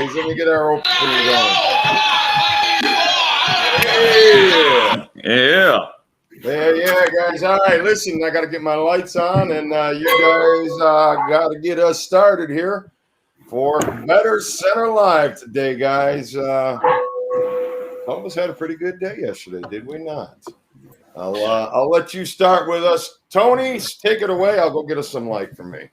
guys. Let me get our opening going. Yeah. Yeah, guys. All right, listen, I got to get my lights on, and you guys got to get us started here for BettorCenter Live today, guys. Almost had a pretty good day yesterday, did we not? I'll let you start with us. Tony, take it away. I'll go get us some light from me.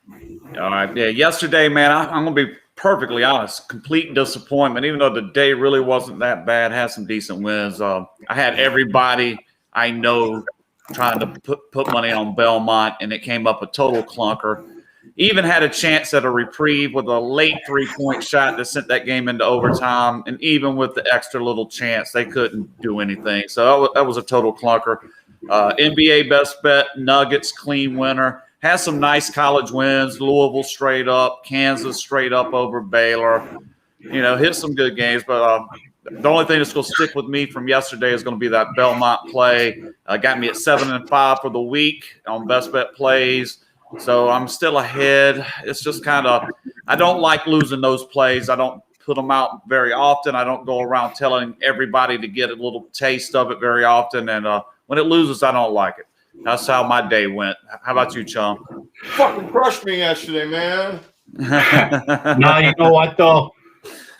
All right. Yeah, yesterday, man, I'm going to be perfectly honest, complete disappointment, even though the day really wasn't that bad, had some decent wins. I had everybody I know trying to put money on Belmont, and it came up a total clunker. Even had a chance at a reprieve with a late 3-point shot that sent that game into overtime. And even with the extra little chance, they couldn't do anything. So that was a total clunker. NBA best bet, Nuggets clean winner. Has some nice college wins. Louisville straight up, Kansas straight up over Baylor. You know, hit some good games. But the only thing that's going to stick with me from yesterday is going to be that Belmont play. Got me at 7-5 for the week on best bet plays. So I'm still ahead. It's just kind of – I don't like losing those plays. I don't put them out very often. I don't go around telling everybody to get a little taste of it very often. And when it loses, I don't like it. That's how my day went. How about you, Chum? Fucking crushed me yesterday, man. No, you know what, though?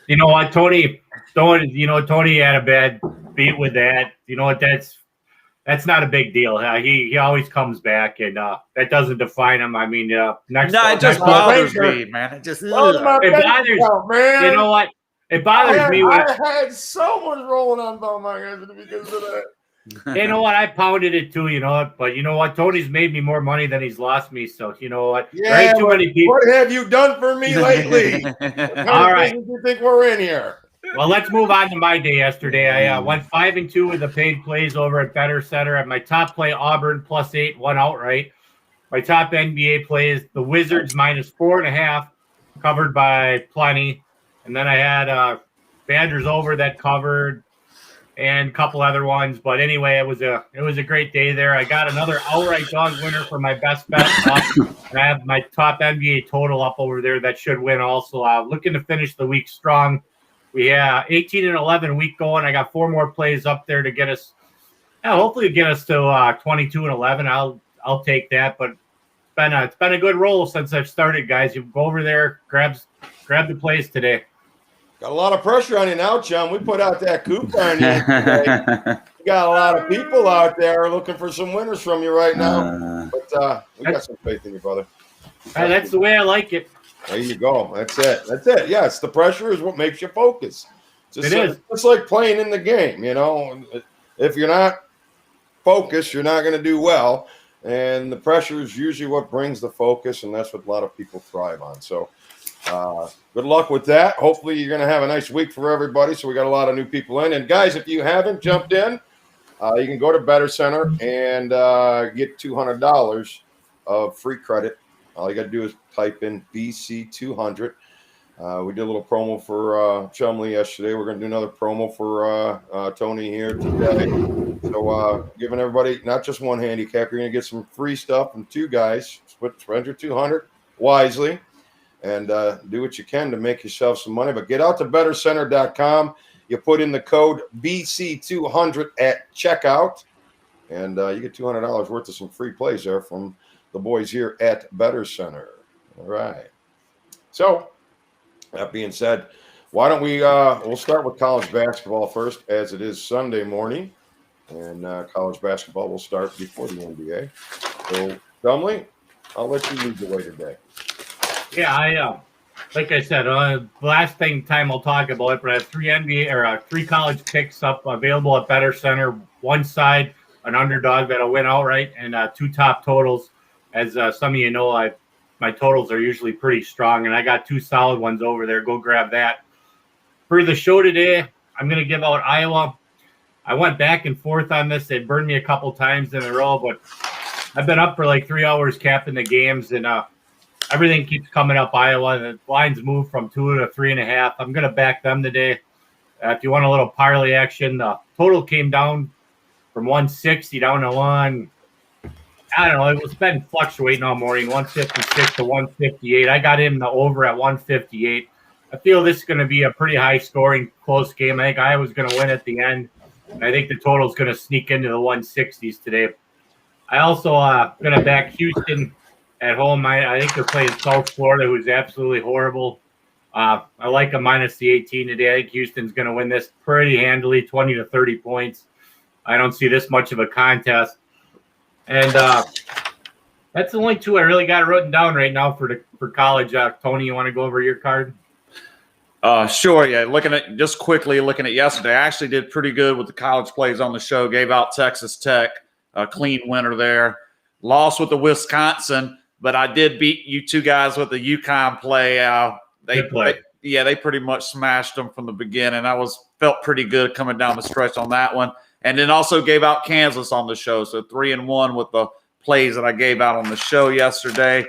You know what, Tony had a bad beat with that. You know what, that's not a big deal. He always comes back, and that doesn't define him. I mean, it just bothers me, man. It just bothers. Man. You know what? It bothers me. I had someone rolling on Belmont because of that. You know what? I pounded it too. You know what? But you know what? Tony's made me more money than he's lost me. So you know what? Yeah, there ain't too many people. What have you done for me lately? All right. Do you think we're in here? Well, let's move on to my day yesterday. I went 5-2 with the paid plays over at BettorCenter. At my top play, Auburn +8, won outright. My top NBA plays, the Wizards -4.5, covered by plenty. And then I had Badgers over that covered, and a couple other ones. But anyway, it was a great day there. I got another outright dog winner for my best bet. And I have my top NBA total up over there that should win also. Looking to finish the week strong. We have 18-11 week going. I got 4 more plays up there to get us, hopefully get us to 22-11. I'll take that. But it's been a good roll since I've started, guys. You go over there, grab the plays today. Got a lot of pressure on you now, Chum. We put out that coupon yesterday. We got a lot of people out there looking for some winners from you right now. But we got some faith in you, brother. That's the way I like it. There you go. That's it. Yeah, it's the pressure is what makes you focus. It is. It's like playing in the game, you know. If you're not focused, you're not going to do well. And the pressure is usually what brings the focus, and that's what a lot of people thrive on. So good luck with that. Hopefully you're going to have a nice week for everybody. So we got a lot of new people in. And, guys, if you haven't jumped in, you can go to BettorCenter and get $200 of free credit. All you got to do is type in BC200. We did a little promo for Chumly yesterday. We're going to do another promo for Tony here today. So giving everybody not just one handicap, you're going to get some free stuff from 2 guys. Spend your 200 wisely and do what you can to make yourself some money. But get out to BettorCenter.com. You put in the code BC200 at checkout, and you get $200 worth of some free plays there from the boys here at BettorCenter. All right. So that being said, why don't we'll start with college basketball first, as it is Sunday morning, and college basketball will start before the NBA. So, Chumly, I'll let you lead the way today. Yeah, like I said, last time I'll talk about it, but I have 3 college picks up available at BettorCenter. One side, an underdog that'll win outright, and 2 top totals. As some of you know, my totals are usually pretty strong, and I got 2 solid ones over there. Go grab that. For the show today, I'm going to give out Iowa. I went back and forth on this. They burned me a couple times in a row, but I've been up for like 3 hours capping the games, and everything keeps coming up Iowa. The lines move from 2 to 3.5. I'm going to back them today. If you want a little parlay action, the total came down from 160 down to I don't know. It's been fluctuating all morning, 156 to 158. I got in the over at 158. I feel this is going to be a pretty high-scoring, close game. I think Iowa's going to win at the end. I think the total is going to sneak into the 160s today. I also going to back Houston at home. I think they're playing South Florida, who's absolutely horrible. I like a minus the 18 today. I think Houston's going to win this pretty handily, 20 to 30 points. I don't see this much of a contest. And that's the only two I really got written down right now for college. Tony, you want to go over your card? Sure. Yeah. Looking at yesterday, I actually did pretty good with the college plays on the show. Gave out Texas Tech, a clean winner there. Lost with the Wisconsin, but I did beat you two guys with the UConn play. They pretty much smashed them from the beginning. I felt pretty good coming down the stretch on that one, and then also gave out Kansas on the show. So 3-1 with the plays that I gave out on the show yesterday.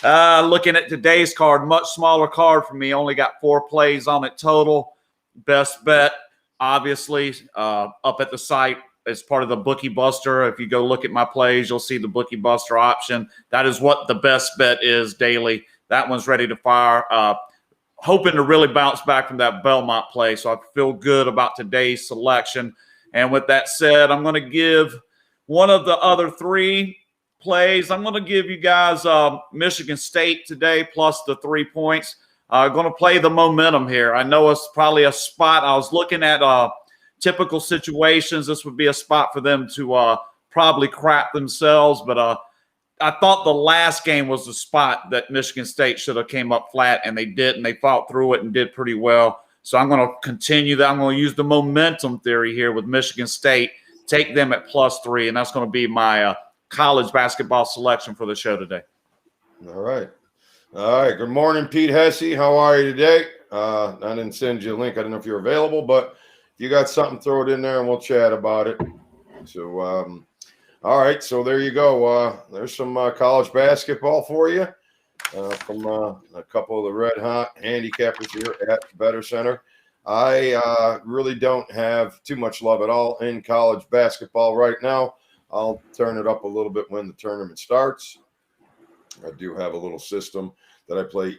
Looking at today's card, much smaller card for me. Only got 4 plays on it total. Best bet, obviously, up at the site as part of the Bookie Buster. If you go look at my plays, you'll see the Bookie Buster option. That is what the best bet is daily. That one's ready to fire. Hoping to really bounce back from that Belmont play. So I feel good about today's selection. And with that said, I'm going to give one of the other 3 plays. I'm going to give you guys Michigan State today plus the 3 points. Going to play the momentum here. I know it's probably a spot. I was looking at typical situations. This would be a spot for them to probably crap themselves. But I thought the last game was the spot that Michigan State should have came up flat, and they didn't. They fought through it and did pretty well. So I'm going to continue that. I'm going to use the momentum theory here with Michigan State. Take them at plus 3, and that's going to be my college basketball selection for the show today. All right. Good morning, Pete Hesse. How are you today? I didn't send you a link. I don't know if you're available, but if you got something, throw it in there and we'll chat about it. So, all right. So there you go. There's some college basketball for you from a couple of the red hot handicappers here at BettorCenter. I really don't have too much love at all in college basketball right now. I'll turn it up a little bit when the tournament starts. I do have a little system that I play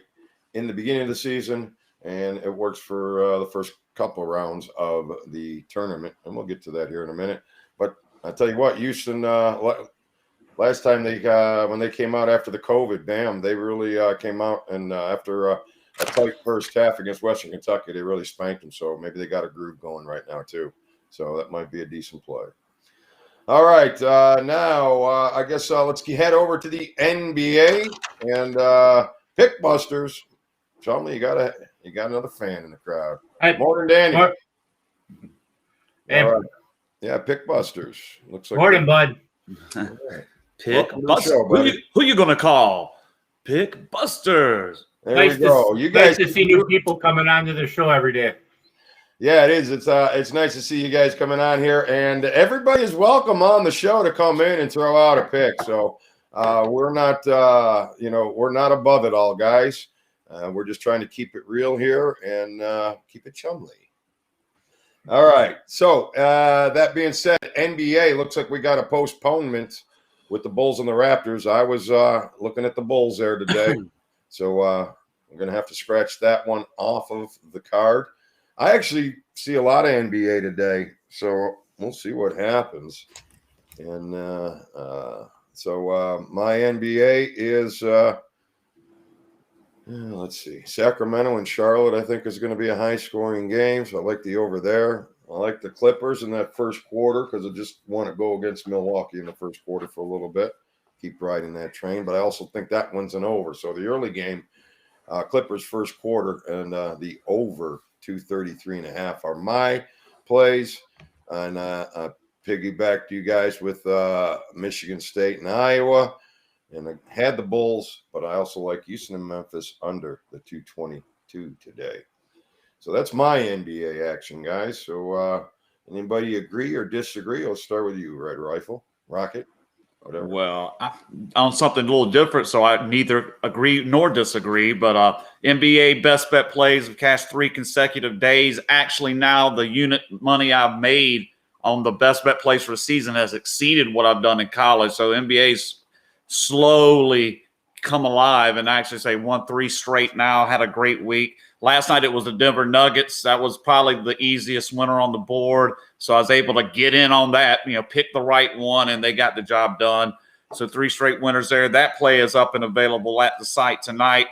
in the beginning of the season, and it works for the first couple of rounds of the tournament, and we'll get to that here in a minute. But I tell you what, Houston, last time when they came out after the COVID, bam, they really came out, and after a tight first half against Western Kentucky, they really spanked them. So maybe they got a groove going right now too. So that might be a decent play. All right, now I guess let's head over to the NBA and pick busters. Chumly, you got another fan in the crowd. Hey, morning, Danny. Hey. All right. Yeah, pick busters. Looks like morning, bud. Pick busters. Who you gonna call? Pick busters. There we go. You guys nice to see new people coming onto the show every day. Yeah, it is. It's nice to see you guys coming on here, and everybody is welcome on the show to come in and throw out a pick. So we're not, we're not above it all, guys. We're just trying to keep it real here and keep it chumly. All right. So that being said, NBA looks like we got a postponement with the Bulls and the Raptors. I was looking at the Bulls there today, so I'm going to have to scratch that one off of the card. I actually see a lot of NBA today, so we'll see what happens. And so my NBA is, let's see, Sacramento and Charlotte, I think, is going to be a high-scoring game, so I like the over there. I like the Clippers in that first quarter because I just want to go against Milwaukee in the first quarter for a little bit, keep riding that train. But I also think that one's an over. So the early game, Clippers first quarter, and the over 233.5 are my plays, and I piggybacked you guys with Michigan State and Iowa, and I had the Bulls, but I also like Houston and Memphis under the 222 today. So that's my NBA action, guys. So anybody agree or disagree? I'll start with you, Red Rifle, Rocket, whatever. Well, on something a little different, so I neither agree nor disagree, but NBA best bet plays have cashed 3 consecutive days. Actually, now the unit money I've made on the best bet plays for the season has exceeded what I've done in college. So NBA's slowly come alive, and I actually say won 3 straight now, had a great week. Last night it was the Denver Nuggets. That was probably the easiest winner on the board. So I was able to get in on that, pick the right one, and they got the job done. So 3 straight winners there. That play is up and available at the site tonight.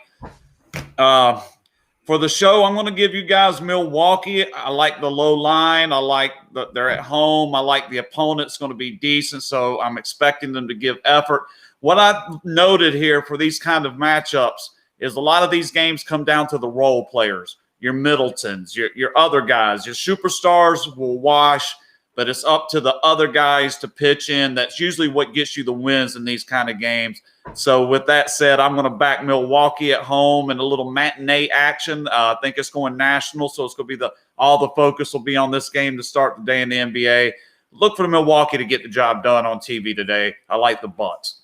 For the show, I'm going to give you guys Milwaukee. I like the low line. I like that they're at home. I like the opponent's going to be decent, so I'm expecting them to give effort. What I've noted here for these kind of matchups is a lot of these games come down to the role players, your Middletons, your other guys. Your superstars will wash, but it's up to the other guys to pitch in. That's usually what gets you the wins in these kind of games. So with that said, I'm going to back Milwaukee at home in a little matinee action. I think it's going national, so it's going to be all the focus will be on this game to start the day in the NBA. Look for Milwaukee to get the job done on TV today. I like the Bucks.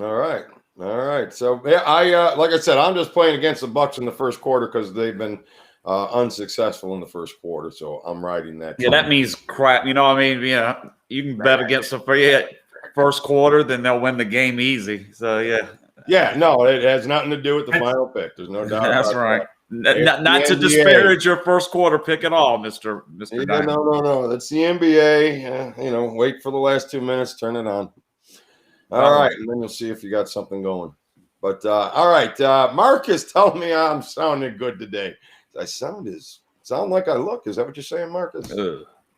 All right. So yeah, like I said, I'm just playing against the Bucks in the first quarter because they've been unsuccessful in the first quarter. So I'm riding that. Yeah, that means crap. You know what I mean? Yeah, you can bet against the first quarter, then they'll win the game easy. So yeah. Yeah, no, it has nothing to do with the final pick. There's no doubt. That's about right. that. Not to disparage your first quarter pick at all, Mr. Yeah, no. That's the NBA. Wait for the last 2 minutes, turn it on. All right, and then you'll see if you got something going. But all right, Mark is telling me I'm sounding good today. I sound like I look. Is that what you're saying, Marcus?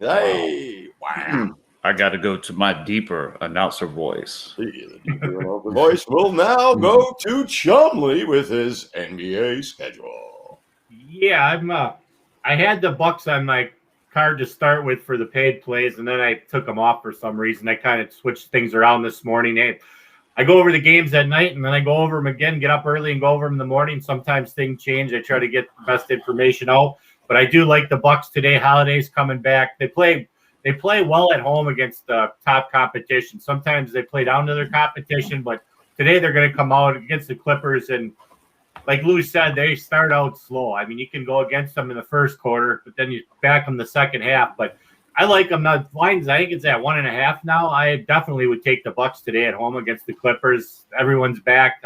Hey, wow. I got to go to my deeper announcer voice. The deeper announcer voice will now go to Chumly with his NBA schedule. Yeah, I had the Bucks on my card to start with for the paid plays, and then I took them off for some reason. I kind of switched things around this morning. I go over the games at night, and then I go over them again, get up early and go over them in the morning. Sometimes things change. I try to get the best information out, but I do like the Bucks today. Holidays coming back. They play well at home against top competition. Sometimes they play down to their competition, but today they're going to come out against the Clippers. And like Louie said, they start out slow. I mean, you can go against them in the first quarter, but then you back them the second half. But I like them. The lines, I think it's at 1.5 now. I definitely would take the Bucks today at home against the Clippers. Everyone's back.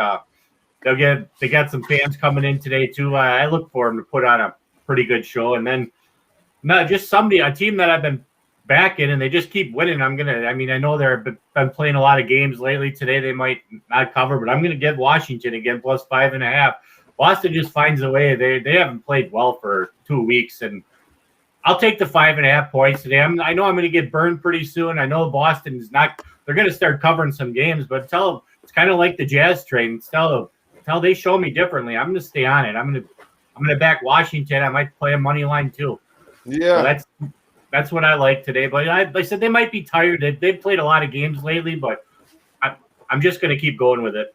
They got some fans coming in today too. I look for them to put on a pretty good show. And then a team that I've been back in, and they just keep winning. I know they've been playing a lot of games lately. Today they might not cover, but I'm going to get Washington again plus 5.5. Boston just finds a way. They haven't played well for 2 weeks, and I'll take the 5.5 points today. I know I'm going to get burned pretty soon. I know Boston is not. They're going to start covering some games, but it's kind of like the Jazz train. Until they show me differently, I'm going to stay on it. I'm going to back Washington. I might play a money line too. Yeah, so that's what I like today. But I said they might be tired. They've played a lot of games lately, but I'm just going to keep going with it.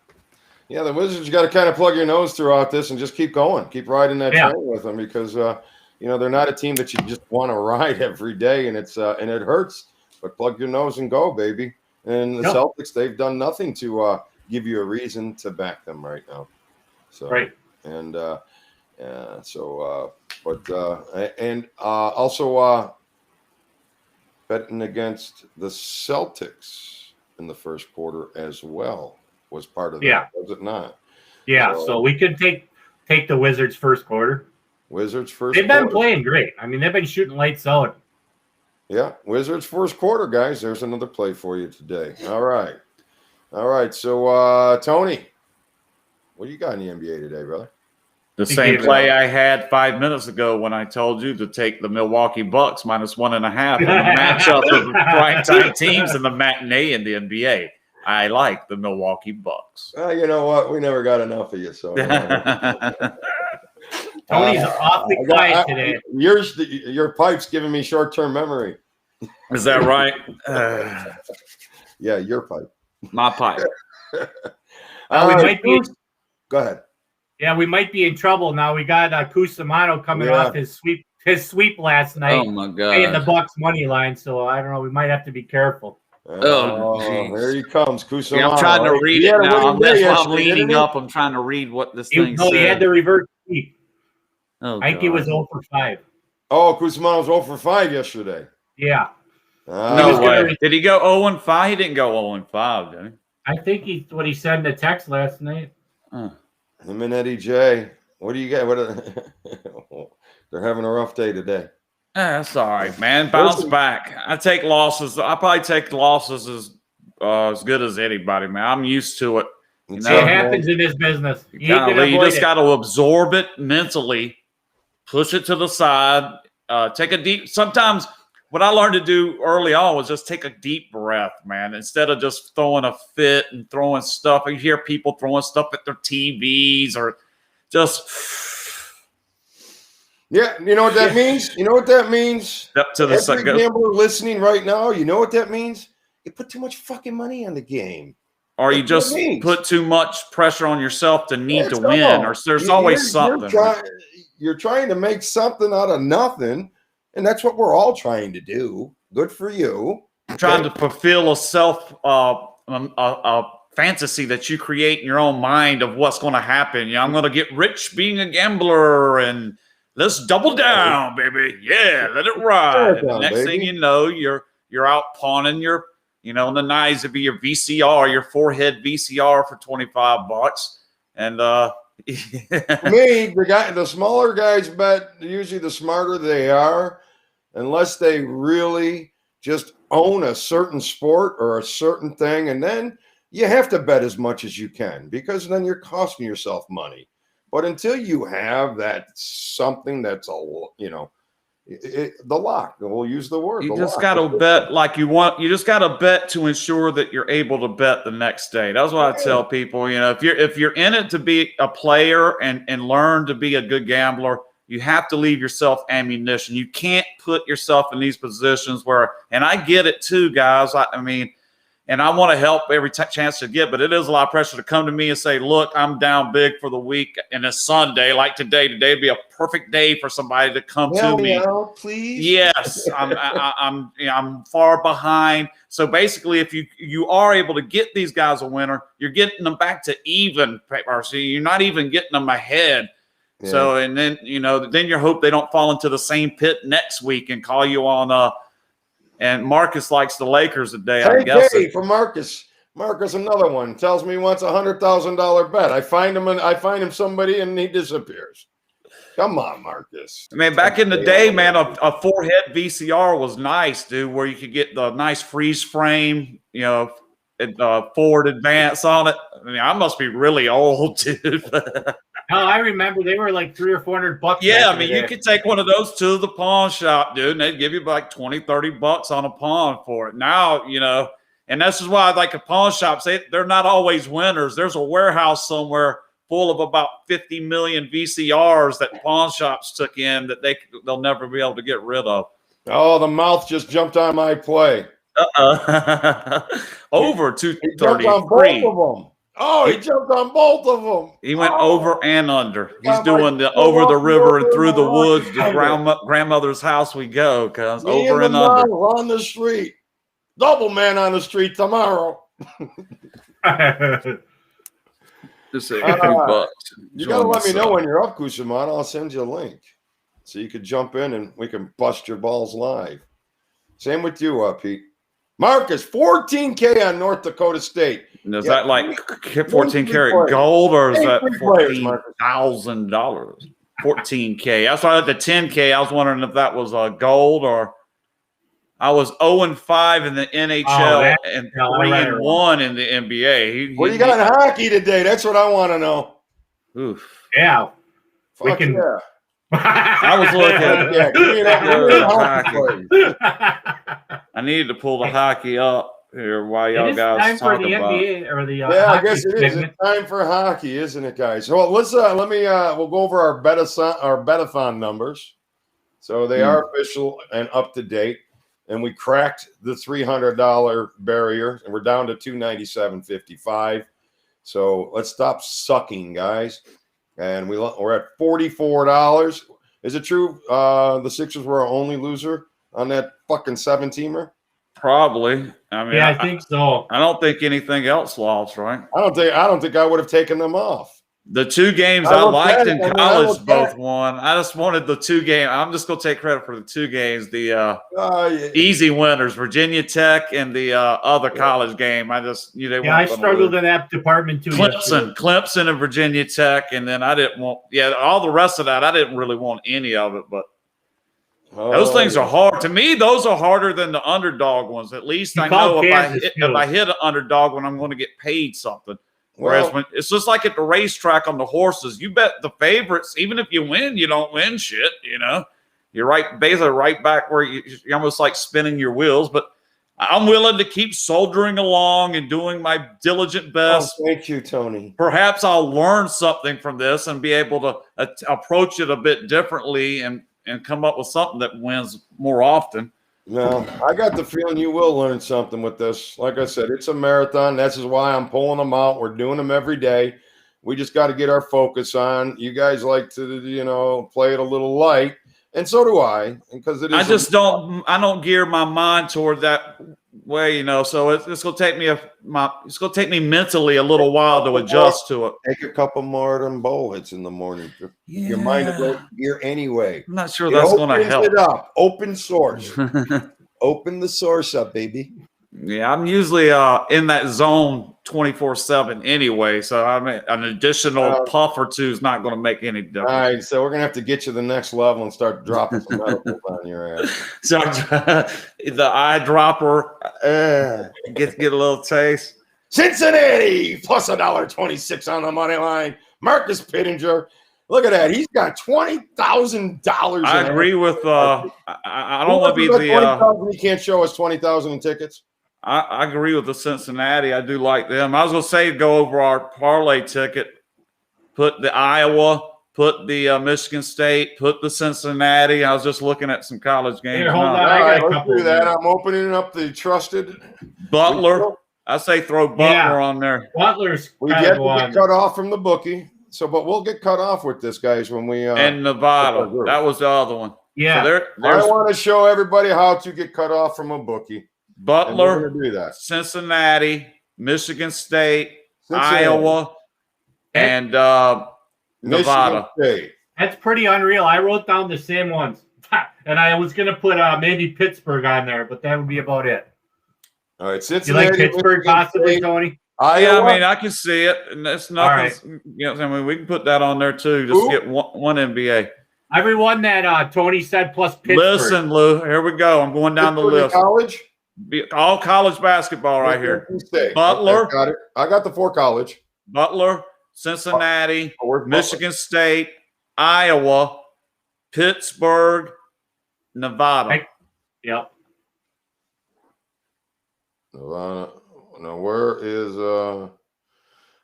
Yeah, the Wizards, you got to kind of plug your nose throughout this and just keep going. Keep riding that train with them because, they're not a team that you just want to ride every day, and it hurts. But plug your nose and go, baby. And the Celtics, they've done nothing to give you a reason to back them right now. So, right. And also betting against the Celtics in the first quarter as well was part of that, was it not? Yeah, so we could take the Wizards first quarter. Wizards first They've been playing great. I mean, they've been shooting lights out. Yeah, Wizards first quarter, guys. There's another play for you today. All right. So, Tony, what do you got in the NBA today, brother? The same play I had 5 minutes ago when I told you to take the Milwaukee Bucks minus 1.5 in the matchup of primetime teams in the matinee in the NBA. I like the Milwaukee Bucks. You know what? We never got enough of you, so. Tony's awfully quiet today. Your pipe's giving me short-term memory. Is that right? Yeah, your pipe. My pipe. Go ahead. Yeah, we might be in trouble now. We got Cusimano coming off his sweep last night. Oh my God! Paying the Bucks money line, so I don't know. We might have to be careful. Here he comes, Cusimano. Yeah, I'm trying to read it now. That's why I'm leaning up. I'm trying to read what this thing said. He had the reverse sweep. Oh, I think he was 0 for 5. Oh, Cusimano was 0 for 5 yesterday. Yeah. No way. Did he go 0 and 5? He didn't go 0 and 5, did he? I think what he said in the text last night. Him and Eddie J. What do you get? They're having a rough day today. That's all right, man. Bounce back. I take losses. I probably take losses as good as anybody, man. I'm used to it. It happens in this business. You just got to absorb it mentally, push it to the side, take a deep. Sometimes what I learned to do early on was just take a deep breath, man. Instead of just throwing a fit and throwing stuff. You hear people throwing stuff at their TVs or just. Yeah, you know what that means? You know what that means? Up to the Every gambler listening right now, you know what that means? You put too much fucking money on the game. Or you just put too much pressure on yourself to need to win. Or there's always something. You're trying to make something out of nothing, and that's what we're all trying to do. Good for you. Trying to fulfill a fantasy that you create in your own mind of what's going to happen. I'm going to get rich being a gambler, and let's double down, baby. Yeah, let it ride. And the next thing you know, you're out pawning your. In the nights it'd be your VCR, your forehead VCR for $25. And for me, the smaller guys bet, usually the smarter they are, unless they really just own a certain sport or a certain thing. And then you have to bet as much as you can, because then you're costing yourself money. But until you have that something that's the lock. We'll use the word. You just got to bet like you want. You just got to bet to ensure that you're able to bet the next day. That's what I tell people. If you're in it to be a player and learn to be a good gambler, you have to leave yourself ammunition. You can't put yourself in these positions where, and I get it too, guys. I mean, and I want to help every chance to get, but it is a lot of pressure to come to me and say, look, I'm down big for the week and it's Sunday like today. Today would be a perfect day for somebody to come to me. Please. Yes, I'm far behind. So basically, if you are able to get these guys a winner, you're getting them back to even. So you're not even getting them ahead. Yeah. So, and then, then you hope they don't fall into the same pit next week and call you on and Marcus likes the Lakers today, I guess. Hey, for Marcus. Marcus, another one, tells me he wants $100,000 bet. I find him somebody and he disappears. Come on, Marcus. I mean, back in the day, man, a forehead VCR was nice, dude, where you could get the nice freeze frame, forward advance on it. I mean, I must be really old, dude. Oh, I remember they were like $300 or $400. Yeah, I mean, you could take one of those to the pawn shop, dude, and they'd give you like $20, $30 on a pawn for it. Now, and this is why, like, a pawn shop, they're not always winners. There's a warehouse somewhere full of about 50 million VCRs that pawn shops took in that they'll never be able to get rid of. Oh, the mouth just jumped on my play. Over 233. He jumped on both of them. Oh, he jumped on both of them. He went over and under. He's doing the over the river and through the woods to grandmother's house we go, cuz over and under. On the street. Double man on the street tomorrow. Just a few bucks. You got to let me know when you're up, Kusaman. I'll send you a link so you could jump in and we can bust your balls live. Same with you, Pete. Marcus, 14K on North Dakota State. Is that like 14 karat gold or is that $14,000? 14K. I saw the 10K. I was wondering if that was gold or I was 0-5 in the NHL and 3-1 in the NBA. What do you got in hockey today? That's what I want to know. Oof. Yeah. Fuck yeah. I was looking at I needed to pull the hockey up here while y'all guys talk about NBA or the I guess it is. It's time for hockey, isn't it, guys? Well, let's we'll go over our Bet-a-thon numbers. So they are official and up to date, and we cracked the $300 barrier, and we're down to $297.55. So let's stop sucking, guys. And we're at $44. Is it true the Sixers were our only loser on that fucking 7-teamer? Probably. I mean, I think so. I don't think anything else lost, right? I don't think I would have taken them off. The two games I liked in college both won. I just wanted the two games. I'm just going to take credit for the two games. The easy winners, Virginia Tech and the other college game. I struggled in that department too. Clemson and Virginia Tech. And then I didn't want, all the rest of that, I didn't really want any of it. But those things are hard. To me, those are harder than the underdog ones. At least I know if I hit an underdog one, I'm going to get paid something. Whereas when it's just like at the racetrack on the horses, you bet the favorites. Even if you win, you don't win shit. You're basically right back where you're almost like spinning your wheels. But I'm willing to keep soldiering along and doing my diligent best. Oh, thank you, Tony. Perhaps I'll learn something from this and be able to approach it a bit differently and come up with something that wins more often. No, I got the feeling you will learn something with this. Like I said, it's a marathon. This is why I'm pulling them out. We're doing them every day. We just got to get our focus on. You guys like to, play it a little light, and so do I. Because it is. I don't gear my mind toward that way, So it's going to take me it's going to take me mentally a little while to adjust to it. Take a couple more of them bowl hits in the morning. Your mind will gear anyway. I'm not sure that's going to help. It up. Open source. Open the source up, baby. Yeah, I'm usually in that zone 24/7 anyway. So I mean, an additional puff or two is not going to make any difference. All right, so we're going to have to get you to the next level and start dropping some edibles on your ass. So the eyedropper, get a little taste. Cincinnati plus $1.26 on the money line. Marcus Pittenger. Look at that. He's got $20,000. I agree with. I don't want to be the. He can't show us 20,000 in tickets. I agree with the Cincinnati. I do like them. I was going to say go over our parlay ticket, put the Iowa, put the Michigan State, put the Cincinnati. I was just looking at some college games. Here, hold on. Let's do that. I'm opening up the trusted Butler. I say throw Butler on there. Butler's we get cut off from the bookie. But we'll get cut off with this, guys, when we and Nevada. That was the other one. Yeah. So I want to show everybody how to get cut off from a bookie. Butler, do that. Cincinnati, Michigan State, Iowa, and Nevada. State. That's pretty unreal. I wrote down the same ones, and I was going to put maybe Pittsburgh on there, but that would be about it. All right, Cincinnati. You like Pittsburgh possibly, Tony? Yeah, I mean, I can see it, and that's nothing. Right. I mean, we can put that on there too. Just get one NBA. Everyone that Tony said plus Pittsburgh. Listen, Lou, here we go. I'm going down the list. College? All college basketball right here. Butler. Okay, got it. I got the 4 college. Butler, Cincinnati, Michigan State, Iowa, Pittsburgh, Nevada. Yep. Nevada. Now, where is all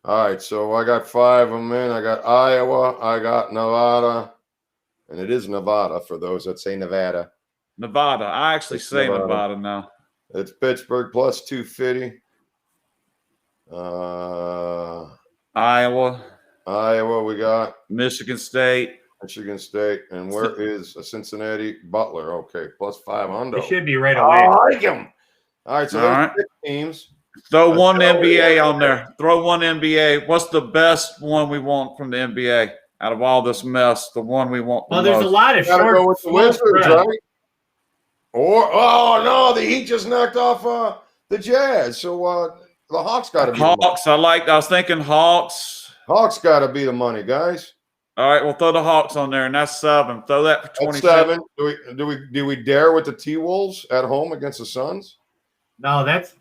right, so I got 5 of them in. I got Iowa, I got Nevada, and it is Nevada for those that say Nevada. Nevada. I actually say Nevada now. It's Pittsburgh plus 250. Iowa, we got Michigan State. And where is Cincinnati? Butler. Okay, plus 500. They should be right away. I like them. All right, so there's 6 teams. Throw one NBA on there. Throw one NBA. What's the best one we want from the NBA out of all this mess? The one we want. Well, there's a lot of short. Go with the Wizards, right? Or no, the Heat just knocked off the Jazz. So the Hawks got to be Hawks. I was thinking Hawks. Hawks got to be the money, guys. All right, we'll throw the Hawks on there, and that's 7. Throw that for 27. Do we dare with the T-Wolves at home against the Suns? No, that's.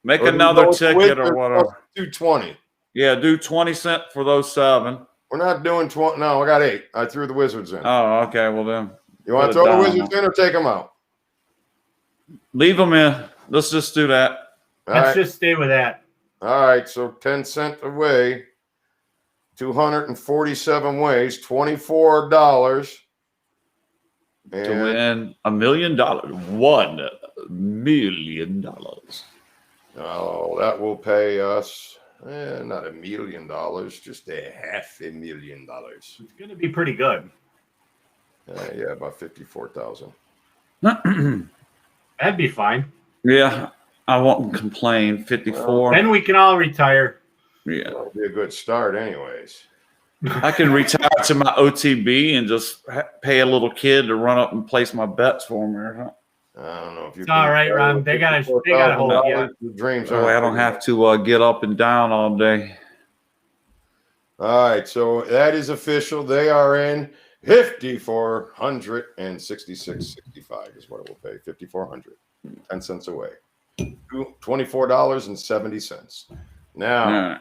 Make another ticket or whatever. 220. Yeah, do 20 cents for those 7. We're not doing 20. No, I got 8. I threw the Wizards in. Oh, okay. Well, then. You want to throw the Wizards in or take them out? Leave them in. Let's just do that. Let's just stay with that. All right. So 10 cents away. 247 ways. $24. To win $1 million. $1 million. Oh, that will pay us not $1 million, just $500,000. It's going to be pretty good. Yeah, about 54,000. That'd be fine. Yeah, I won't complain. 54. Then we can all retire. Yeah, that'll be a good start, anyways. I can retire to my OTB and just pay a little kid to run up and place my bets for me. I don't know if you. It's all right, Ron. They got hold you. Dreams. So I don't have to get up and down all day. All right, so that is official. They are in 5,466.65 is what it will pay. 5,400, 10 cents away. $24.70. Now,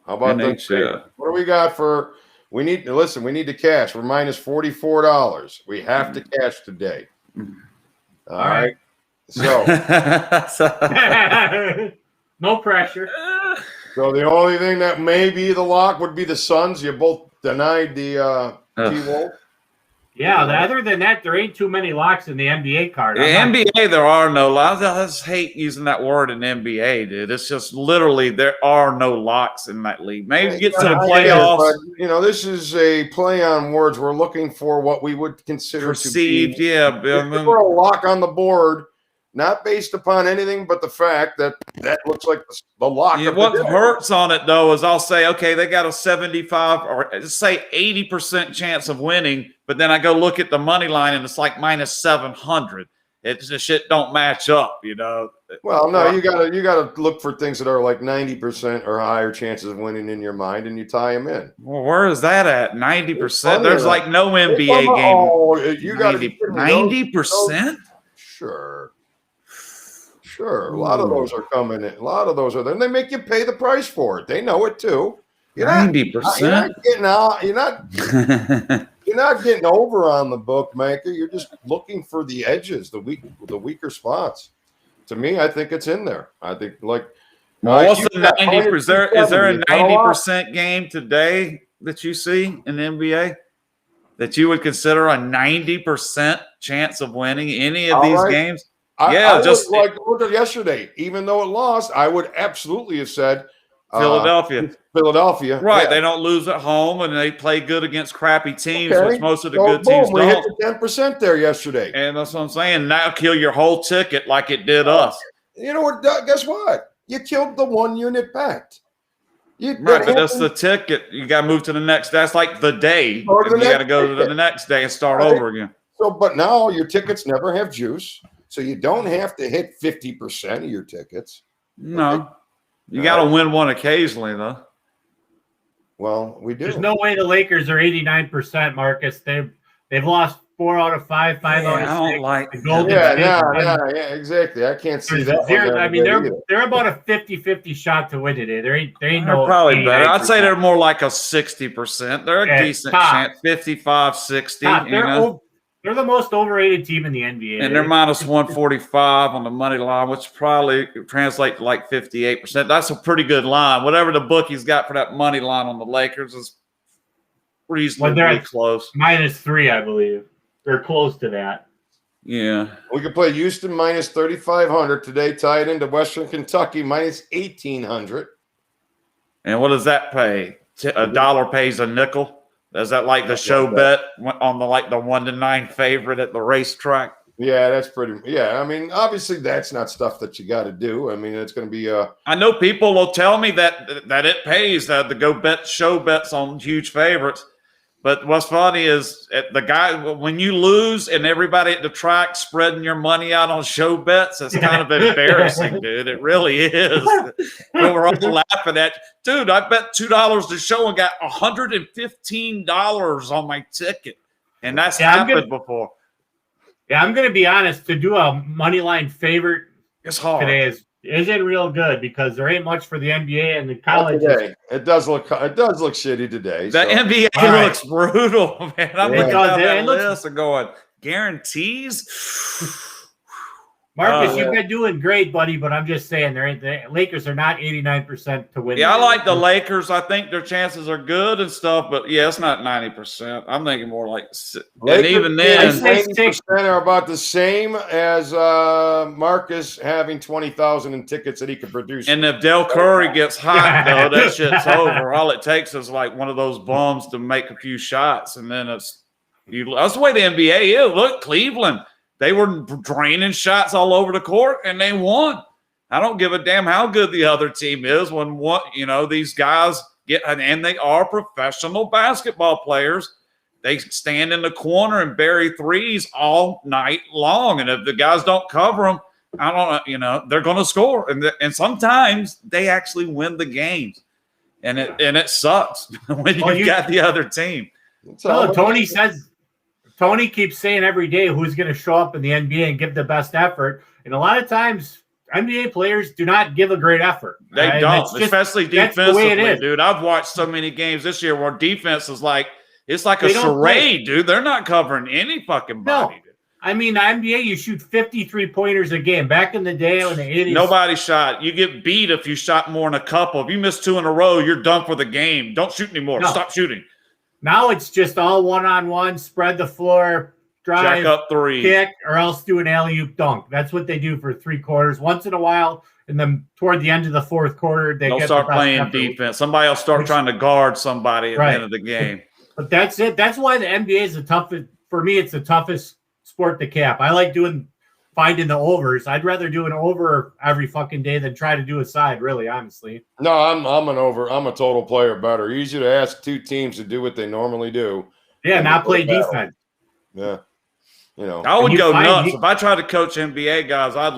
how about the what do we got for? We need to listen. We need to cash. We're minus $44. We have to cash today. All right. So no pressure. So the only thing that may be the lock would be the Suns. You both denied the T-Wolf. Yeah, other than that, there ain't too many locks in the NBA card. NBA, there are no locks. I just hate using that word in NBA, dude. It's just literally there are no locks in that league. Maybe get to the playoffs. But, this is a play on words. We're looking for what we would consider perceived, to be, for a lock on the board, not based upon anything but the fact that looks like the lock. Yeah, what hurts on it, though, is I'll say, okay, they got a 75 or say 80% chance of winning, but then I go look at the money line and it's like minus 700. It's the shit don't match up, Well, no, you gotta look for things that are like 90% or higher chances of winning in your mind, and you tie them in. Well, where is that at? 90%? There's like no NBA game. Oh, you got 90%? Sure. A lot of those are coming in. A lot of those are there. And they make you pay the price for it. They know it too. 90%. You're not getting over on the bookmaker. You're just looking for the edges, the weaker spots. To me, I think it's in there. I think what's the 90%? Is there a 90% game today that you see in the NBA that you would consider a 90% chance of winning any of these games? I just like yesterday, even though it lost, I would absolutely have said Philadelphia. Right. Yeah. They don't lose at home and they play good against crappy teams, which most of the good teams we don't. Hit the 10% there yesterday. And that's what I'm saying. Now kill your whole ticket like it did us. You know what? Guess what? You killed the 1 unit bet. Right, but that's the ticket. You got to move to the next. That's like the day. You got to go to the next day and start over again. So, but now your tickets never have juice. So you don't have to hit 50% of your tickets. No. You got to win one occasionally, though. Well, we do. There's no way the Lakers are 89%, Marcus. They've lost 4 out of 5, 5 out of 6. I don't like yeah, exactly. I can't see that. They're about a 50-50 shot to win today. There ain't no probably better. I'd say they're more like a 60%. They're a decent chance, 55, 60. They're the most overrated team in the NBA. And they're minus 145 on the money line, which probably translates to like 58%. That's a pretty good line. Whatever the bookies got for that money line on the Lakers is reasonably close. -3, I believe. They're close to that. Yeah. We could play Houston minus 3,500 today, tied into Western Kentucky minus 1,800. And what does that pay? $1 pays a nickel? Is that like the show bet on the 1-9 favorite at the racetrack? Yeah, that's pretty. Yeah, I mean, obviously that's not stuff that you got to do. I mean, it's going to be. I know people will tell me that it pays to go bet show bets on huge favorites. But what's funny is the guy when you lose and everybody at the track spreading your money out on show bets, it's kind of embarrassing, dude. It really is. We're all laughing at, dude. I bet $2 to show and got $115 on my ticket, and that's happened before. Yeah, I'm going to be honest. To do a money line favorite, it's hard today isn't real good because there ain't much for the NBA and the college. It does look shitty today. The NBA looks brutal, man. I'm looking at that list and going, guarantees. Marcus, you've been doing great, buddy, but I'm just saying the Lakers are not 89% to win. Yeah, I like the Lakers. I think their chances are good and stuff, but yeah, it's not 90%. I'm thinking more like, and even then, 90% are about the same as Marcus having 20,000 in tickets that he could produce. And if Del Curry gets hot, though, that shit's over. All it takes is like one of those bums to make a few shots, and then that's the way the NBA is. Look, Cleveland. They were draining shots all over the court, and they won. I don't give a damn how good the other team is when these guys and they are professional basketball players. They stand in the corner and bury threes all night long. And if the guys don't cover them, I don't know, they're going to score. And sometimes they actually win the games. And it sucks when you got the other team. No, Tony keeps saying every day who's going to show up in the NBA and give the best effort. And a lot of times, NBA players do not give a great effort. They don't, especially defensively, dude. I've watched so many games this year where defense is like, it's like a charade, dude. They're not covering any fucking body. No. I mean, the NBA, you shoot 53 pointers a game. Back in the day in the 80s. Nobody shot. You get beat if you shot more than a couple. If you miss 2 in a row, you're done for the game. Don't shoot anymore. No. Stop shooting. Now it's just all one-on-one, spread the floor, drive, jack up three, kick, or else do an alley-oop dunk. That's what they do for 3 quarters. Once in a while, and then toward the end of the 4th quarter, they'll start playing defense. Somebody will start trying to guard somebody at the end of the game. But that's it. That's why the NBA is the toughest. For me, it's the toughest sport to cap. I like finding the overs. I'd rather do an over every fucking day than try to do a side, really, honestly. No, I'm an over. I'm a total player better. Easier to ask 2 teams to do what they normally do. Yeah, not play defense. Yeah. I would go nuts. If I tried to coach NBA guys, I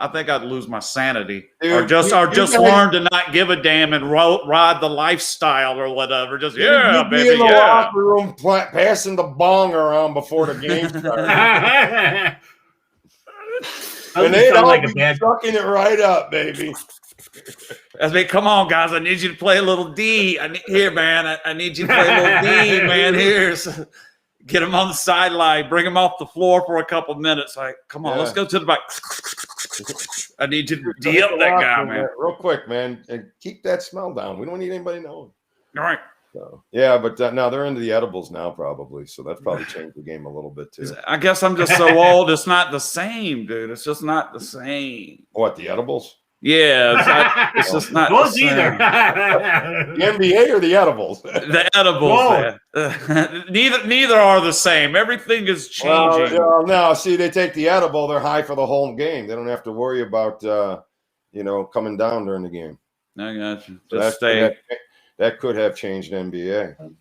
think I'd lose my sanity. Dude, or just learn to not give a damn and ride the lifestyle or whatever. Just, baby, in the locker room passing the bong around before the game started. And they'd all be sucking it right up, baby. I mean, come on, guys. I need you to play a little D. Here, man. I need you to play a little D, man. Here's... Get him on the sideline, bring him off the floor for a couple minutes. Like, come on, let's go to the back. I need you to D up that guy, man. Real quick, man. And keep that smell down. We don't need anybody knowing. All right. So, yeah, but now they're into the edibles now, probably. So that's probably changed the game a little bit, too. I guess I'm just so old. It's not the same, dude. It's just not the same. What, the edibles? Yeah, it's just not those either. The NBA or the edibles? The edibles. Neither are the same. Everything is changing. Well, no, see, they take the edible. They're high for the whole game. They don't have to worry about coming down during the game. I got you. So that could have changed NBA,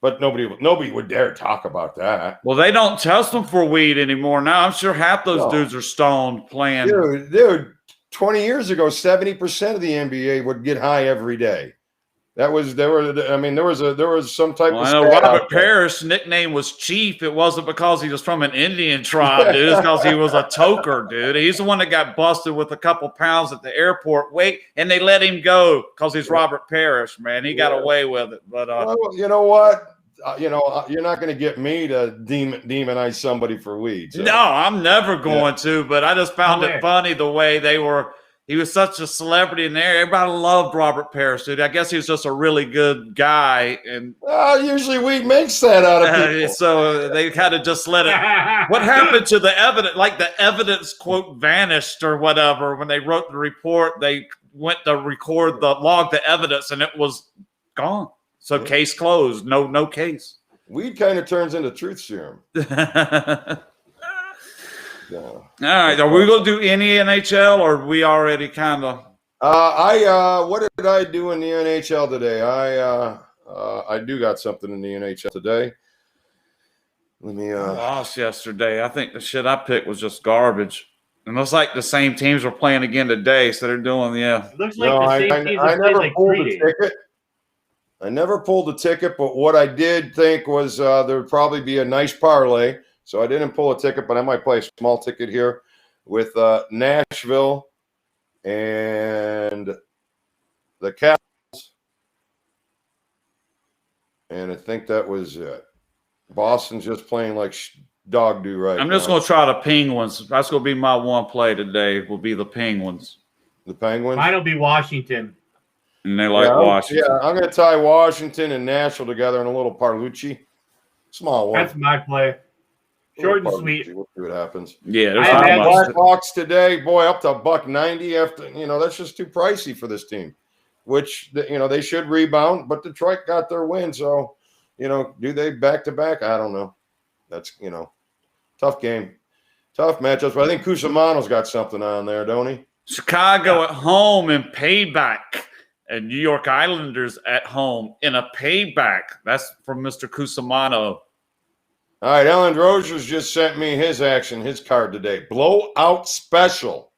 but nobody would dare talk about that. Well, they don't test them for weed anymore now. I'm sure half those dudes are stoned playing. Dude. 20 years ago, 70% of the NBA would get high every day. There was some type of. I know Robert Parrish nickname was Chief. It wasn't because he was from an Indian tribe, dude. It's because he was a toker, dude. He's the one that got busted with a couple pounds at the airport. And they let him go because he's Robert Parrish, man. He got away with it. But you know what? You're not going to get me to demonize somebody for weed. So. No, I'm never going to. But I just found it funny the way he was such a celebrity in there. Everybody loved Robert Parrish, dude. I guess he was just a really good guy. And usually weed makes that out of people. So they kind of just let it. What happened to the evidence? Like the evidence, quote, vanished or whatever. When they wrote the report, they went to log the evidence, and it was gone. So case closed. No case. Weed kind of turns into truth serum. Yeah. All right. Are we going to do any NHL, or are we already kind of? What did I do in the NHL today? I do got something in the NHL today. Let me. I lost yesterday. I think the shit I picked was just garbage. It looks like the same teams were playing again today, so they're doing It looks like the same teams I never pulled the ticket. I never pulled the ticket, but what I did think was there would probably be a nice parlay. So I didn't pull a ticket, but I might play a small ticket here with Nashville and the Capitals. And I think that was it. Boston's just playing like dog do right now. I'm just going to try the Penguins. That's going to be my one play today will be the Penguins. The Penguins? Mine will be Washington. And they like Washington. Yeah, I'm going to tie Washington and Nashville together in a little Parlucci. Small one. That's my play. Short and sweet. We'll see what happens. Yeah, there's Blackhawks today, boy, up to $1.90 after, that's just too pricey for this team, which, they should rebound, but Detroit got their win. So, do they back to back? I don't know. That's, tough game, tough matchups. But I think Cusimano's got something on there, don't he? Chicago at home and payback and New York Islanders at home in a payback. That's from Mr. Cusimano. All right, Ellen Rogers just sent me his card today. Blowout special.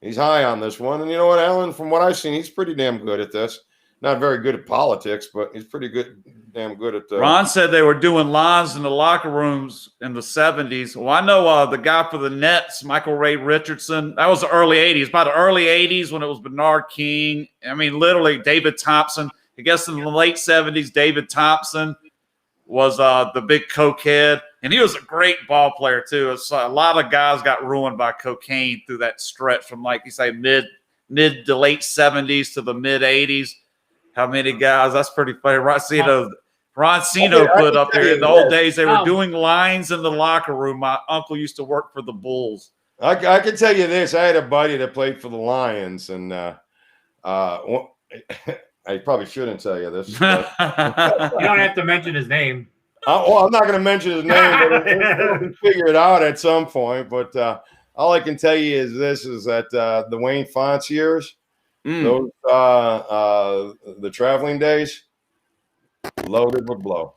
He's high on this one. And you know what, Alan, from what I've seen, he's pretty damn good at this. Not very good at politics, but he's pretty damn good at Ron said they were doing lines in the locker rooms in the 70s. Well, I know the guy for the Nets, Michael Ray Richardson. That was the early 80s. By the early 80s when it was Bernard King. I mean, literally David Thompson. I guess in the late 70s, David Thompson was the big cokehead. And he was a great ball player, too. It's, a lot of guys got ruined by cocaine through that stretch from, like you say, mid to late 70s to the mid 80s. How many guys? That's pretty funny. Roncino put up there in the old days. They were doing lines in the locker room. My uncle used to work for the Bulls. I can tell you this. I had a buddy that played for the Lions, and I probably shouldn't tell you this. But, you don't have to mention his name. I'm not going to mention his name, but we'll figure it out at some point. But all I can tell you is this: is that the Wayne Fonts years, those the traveling days, loaded with blow.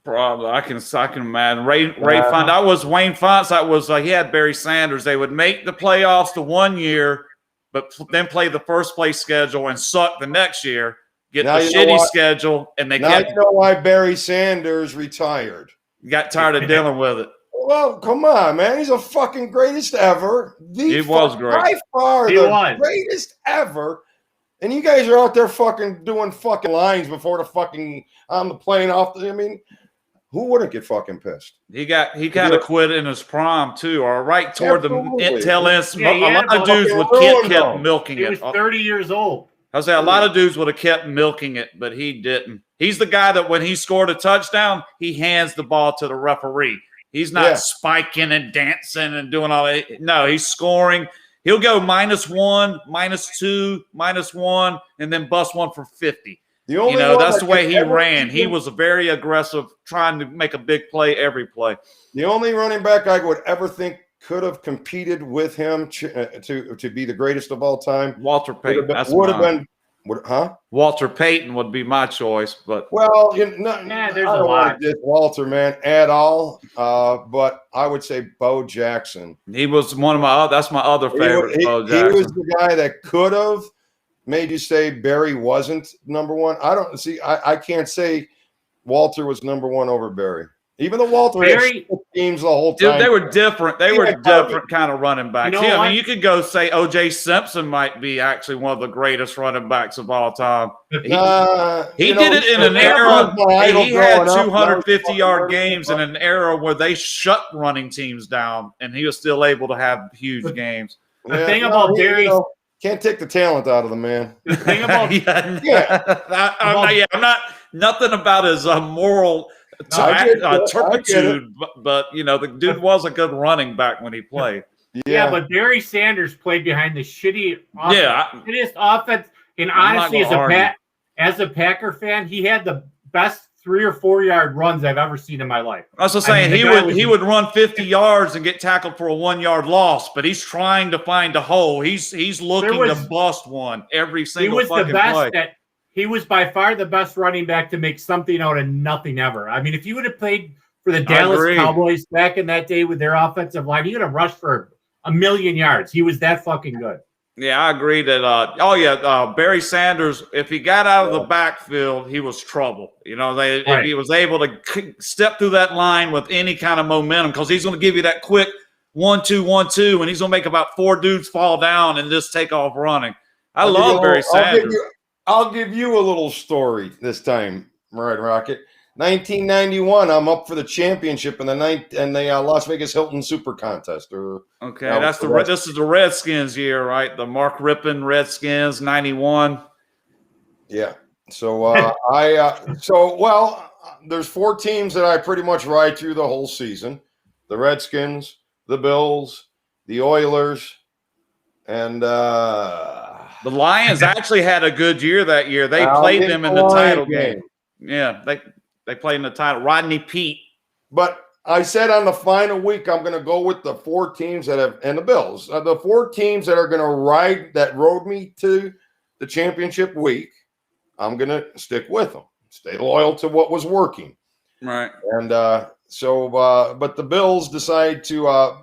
Probably, I can imagine. Ray Fonts. That was Wayne Fonts. That was he had Barry Sanders. They would make the playoffs the one year, but then play the first place schedule and suck the next year. Get the shitty schedule, and they now you know why Barry Sanders retired. Got tired of dealing with it. Well, come on, man. He's a fucking greatest ever. He was great. By far the greatest ever. And you guys are out there fucking doing fucking lines before the fucking on the plane off. I mean, who wouldn't get fucking pissed? He kind of quit in his prime too, or right toward the tail end. A lot of dudes would kept milking it. He was 30 years old. I was saying a lot of dudes would have kept milking it, but he didn't. He's the guy that when he scored a touchdown, he hands the ball to the referee. He's not spiking and dancing and doing all that. No, he's scoring. He'll go -1, -2, -1, and then bust one for 50. That's the way he ran. He was very aggressive, trying to make a big play every play. The only running back I would ever think could have competed with him to be the greatest of all time, Walter Payton. Walter Payton would be my choice, but there's a lot. Walter, man, at all. But I would say Bo Jackson. He was one of my. That's my other favorite. Bo Jackson. He was the guy that could have made you say Barry wasn't number one. I can't say Walter was number one over Barry. Even though Walter had teams the whole time. Dude, they were different. They were different kind of running backs. I mean, you could go say O.J. Simpson might be actually one of the greatest running backs of all time. He did it in an era. He had 250-yard games in an era where they shut running teams down, and he was still able to have huge games. The thing about Barry. Can't take the talent out of the man. The thing about I'm not nothing about his moral turpitude, but the dude was a good running back when he played. Yeah, but Barry Sanders played behind the shittiest offense. And honestly, as a Packer fan, he had the best 3 or 4 yard runs I've ever seen in my life. I was just saying he would run 50 yards and get tackled for a 1 yard loss, but he's trying to find a hole. He's looking to bust one every single fucking play. He was by far the best running back to make something out of nothing ever. I mean, if he would have played for the Dallas Cowboys back in that day with their offensive line, he would have rushed for 1 million yards. He was that fucking good. Yeah, I agree that. Barry Sanders, if he got out of the backfield, he was trouble. If he was able to step through that line with any kind of momentum, because he's going to give you that quick 1-2, 1-2, and he's going to make about 4 dudes fall down and just take off running. I love Barry Sanders. I'll give you a little story this time, Red Rocket. 1991, I'm up for the championship in the Las Vegas Hilton Super Contest. This is the Redskins year, right? The Mark Rippon Redskins, 91. Yeah. So there's 4 teams that I pretty much ride through the whole season: the Redskins, the Bills, the Oilers, and the Lions actually had a good year that year. They played them in the title game. Yeah, they played in the title. Rodney Peete. But I said on the final week, I'm going to go with the 4 teams and the Bills. The 4 teams that are going to ride, that rode me to the championship week, I'm going to stick with them, stay loyal to what was working. Right. And but the Bills decide to,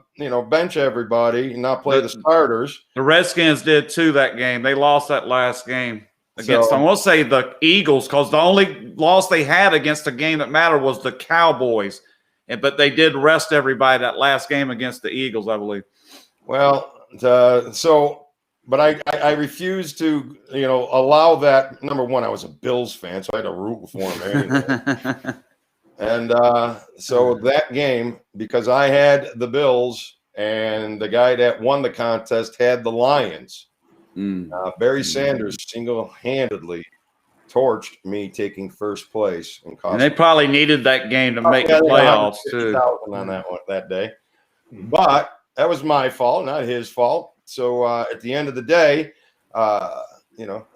bench everybody and not play the starters. The Redskins did too that game. They lost that last game against, I won't say the Eagles, because the only loss they had against the game that mattered was the Cowboys. But they did rest everybody that last game against the Eagles, I believe. Well, but I refuse to, allow that. Number one, I was a Bills fan, so I had to root for them anyway. And so that game, because I had the Bills and the guy that won the contest had the Lions, Barry Sanders single-handedly torched me taking first place. And they probably needed that game to make the playoffs too. On that day. But that was my fault, not his fault. So at the end of the day, I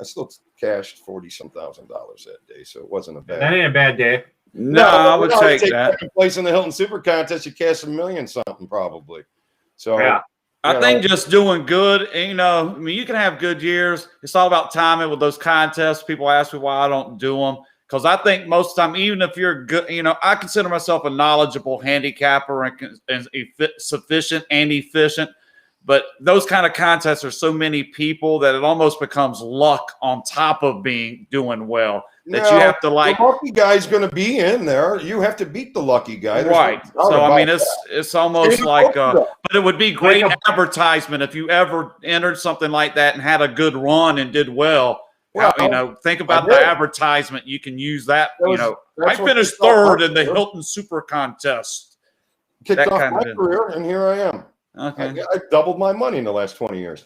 still cashed $40,000 that day. So it wasn't a bad. That ain't a bad day. No, I would take that. Second place in the Hilton Super Contest, you cash $1 million something probably. So yeah. I think just doing good, and, you can have good years. It's all about timing with those contests. People ask me why I don't do them. Because I think most of the time, even if you're good, I consider myself a knowledgeable handicapper and sufficient and efficient. But those kind of contests are so many people that it almost becomes luck on top of doing well. That you have to like. The lucky guy's going to be in there. You have to beat the lucky guy. Right. So, it's almost like, but it would be great advertisement if you ever entered something like that and had a good run and did well. Well, think about the advertisement. You can use that. I finished third in the Hilton Super Contest. Kicked off my career, and here I am. Okay. I doubled my money in the last 20 years.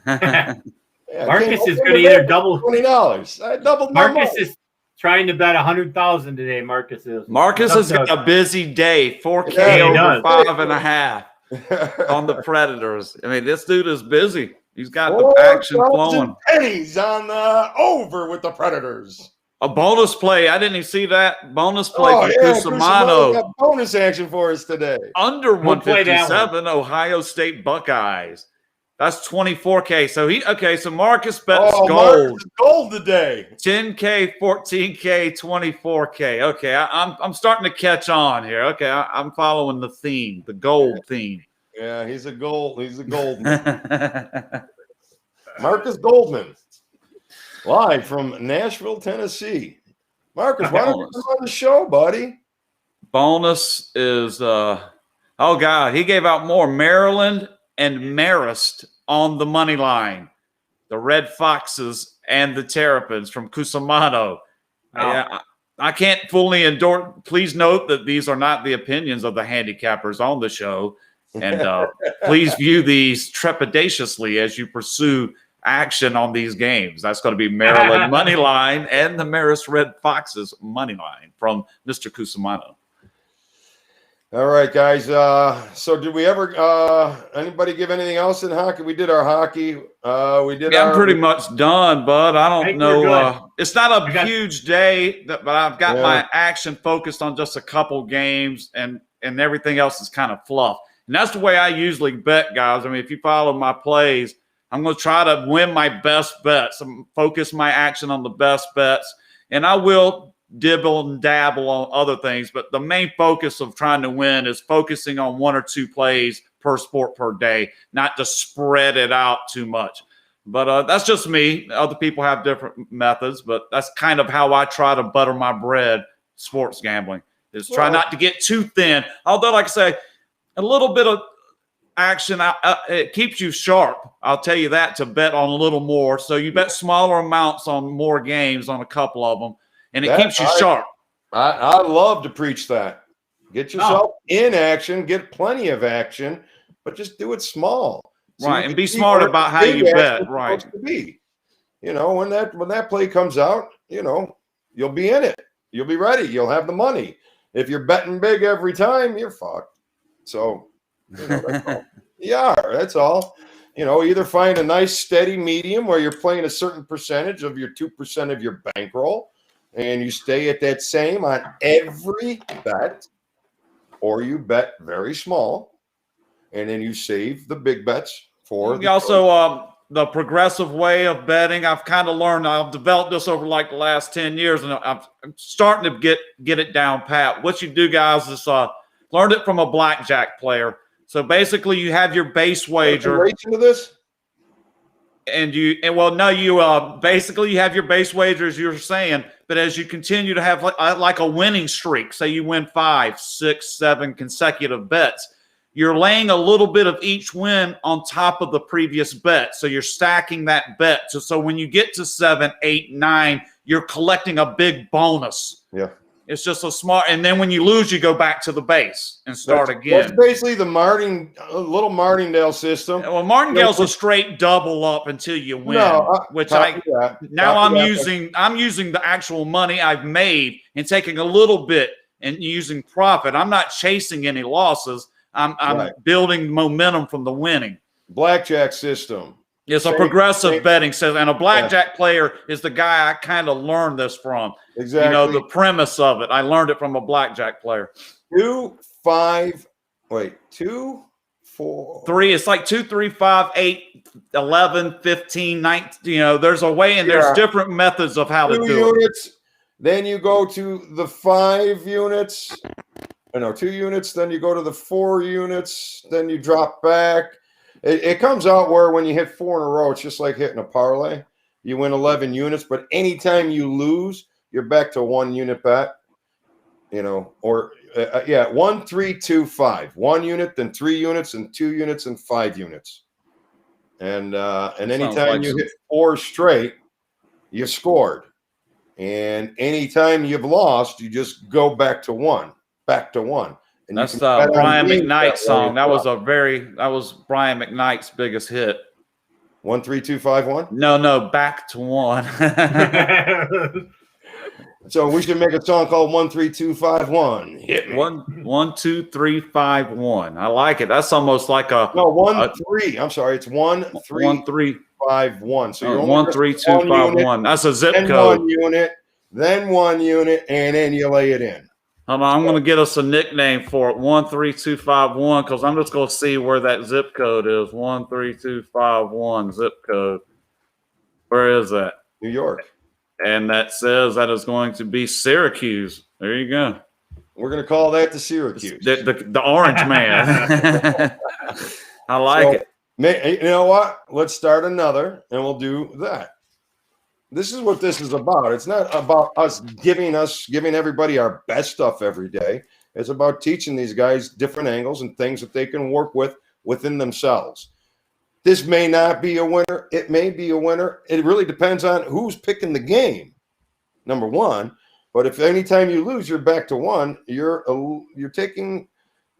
Marcus is going to either double $20. I doubled my money. Marcus is trying to bet 100,000 today. Marcus has got a busy day. 4K over 5.5 on the Predators. I mean, this dude is busy. He's got the action flowing. Pennies on the over with the Predators. A bonus play. I didn't even see that bonus play from Cusimano. Got bonus action for us today. Under 157, Ohio State Buckeyes. That's 24K. So Marcus bets gold. Marcus gold today. 10K, 14K, 24K. Okay, I'm starting to catch on here. Okay, I'm following the theme, the gold theme. Yeah, he's a Goldman. Marcus Goldman. Live from Nashville, Tennessee. Marcus, why don't you come on the show, buddy? Bonus is he gave out more. Maryland and Marist on the money line. The Red Foxes and the Terrapins from Cusimano. Wow. I can't fully endorse. Please note that these are not the opinions of the handicappers on the show. And please view these trepidatiously as you pursue action on these games. That's going to be Maryland money line and the Marist Red Foxes money line from Mr. Cusimano. All right, guys. So did we ever anybody give anything else in hockey? We did our hockey. I'm pretty much done, bud. I don't know. It's not a huge day, but I've got my action focused on just a couple games, and everything else is kind of fluff. And that's the way I usually bet, guys. I mean, if you follow my plays, I'm going to try to win my best bets and focus my action on the best bets. And I will dibble and dabble on other things, but the main focus of trying to win is focusing on one or two plays per sport per day, not to spread it out too much. But that's just me. Other people have different methods, but that's kind of how I try to butter my bread sports gambling, is try not to get too thin. Although, like I say, a little bit of action, it keeps you sharp. I'll tell you that, to bet on a little more. So you bet smaller amounts on more games on a couple of them, and it keeps you sharp. I love to preach that. Get yourself in action, get plenty of action, but just do it small. Right, and be smart about how you bet. Right. To be. When that play comes out, you'll be in it. You'll be ready. You'll have the money. If you're betting big every time, you're fucked. So, that's all. That's all. Either find a nice steady medium where you're playing a certain percentage of your 2% of your bankroll, and you stay at that same on every bet, or you bet very small, and then you save the big bets for. You also the progressive way of betting. I've kind of learned. I've developed this over like the last 10 years, and I'm starting to get it down pat. What you do, guys, is learned it from a blackjack player. So basically, you have your base wager. Racing to this. Basically you have your base wager, as you were saying, but as you continue to have like a winning streak, say you win 5, 6, 7 consecutive bets, you're laying a little bit of each win on top of the previous bet. So you're stacking that bet. So when you get to 7, 8, 9, you're collecting a big bonus. Yeah. It's just a smart, and then when you lose, you go back to the base and start again. That's basically the little Martingale system. Well, Martingale's a straight double up until you win. I'm using the actual money I've made and taking a little bit and using profit. I'm not chasing any losses. I'm building momentum from the winning. Blackjack system. It's a progressive betting system, and a blackjack player is the guy I kind of learned this from. Exactly. You know, the premise of it. I learned it from a blackjack player. 2, 4. 3. It's like 2, 3, 5, 8, 11, 15, 19. You know, there's a way, and there's different methods of how to do units, it. Then you go to the 5 units. 2 units. Then you go to the 4 units. Then you drop back. It comes out where when you hit 4 in a row, it's just like hitting a parlay. You win 11 units, but anytime you lose, you're back to 1 unit bet. 1, 3, 2, 5. 1 unit, then 3 units, and 2 units, and 5 units. And anytime you hit 4 straight, you scored. And anytime you've lost, you just go back to 1. And that's Brian McKnight's song. That was Brian McKnight's biggest hit. 1, 3, 2, 5, 1. No, back to 1. So we should make a song called 1, 3, 2, 5, 1. Hit me. 1, 2, 3, 5, 1. I like it. That's almost like a 3. I'm sorry, it's 1, 3, 1, 3, 5, 1. So you're 1, 3, 2, 5, 1. That's a zip code. 1 unit, then 1 unit, and then you lay it in. Hold on, I'm going to get us a nickname for it. 1, 3, 2, 5, 1, because I'm just going to see where that zip code is. 1, 3, 2, 5, 1 zip code. Where is that? New York. And that says that is going to be Syracuse. There you go. We're going to call that the Syracuse. The orange man. I like it. You know what? Let's start another, and we'll do that. This is what this is about. It's not about us giving everybody our best stuff every day. It's about teaching these guys different angles and things that they can work with within themselves. This may not be a winner. It may be a winner. It really depends on who's picking the game, number one. But if anytime you lose, you're back to 1, you're taking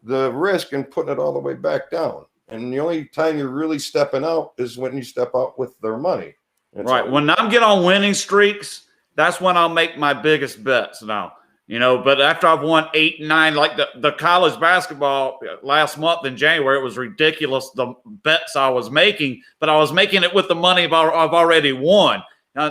the risk and putting it all the way back down. And the only time you're really stepping out is when you step out with their money. Right. When I get on winning streaks, that's when I'll make my biggest bets now. But after I've won 8, 9, like the college basketball last month in January, it was ridiculous, the bets I was making, but I was making it with the money I've already won.